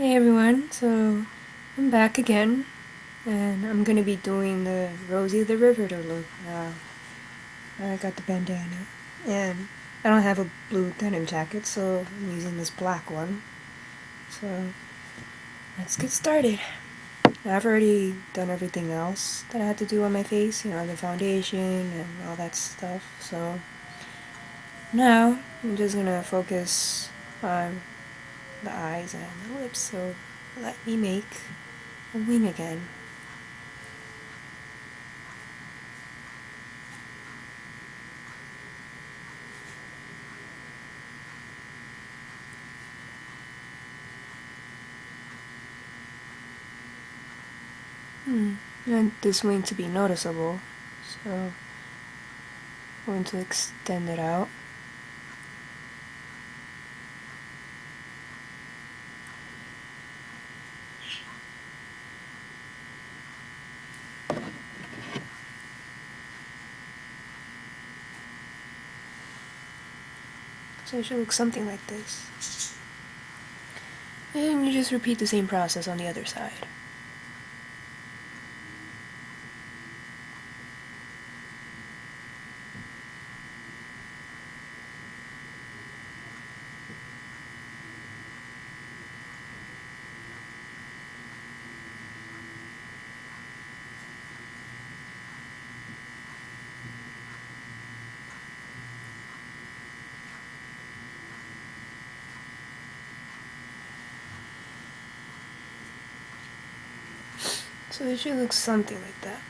Hey everyone, so I'm back again, and I'm gonna be doing the Rosie the Riveter look now. I got the bandana, and I don't have a blue denim jacket, so I'm using this black one. So let's get started. I've already done everything else that I had to do on my face, the foundation and all that stuff, so now I'm just gonna focus on the eyes and the lips, so let me make a wing again. I want this wing to be noticeable, so I'm going to extend it out. So it should look something like this. And you just repeat the same process on the other side. So it should look something like that.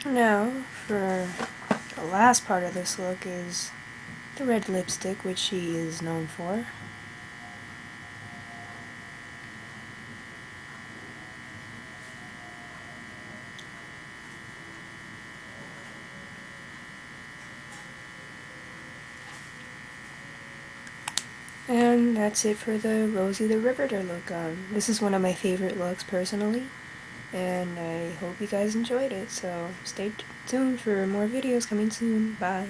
Now, for the last part of this look is the red lipstick, which she is known for. And that's it for the Rosie the Riveter look. This is one of my favorite looks personally, and I hope you guys enjoyed it. So stay tuned for more videos coming soon. Bye.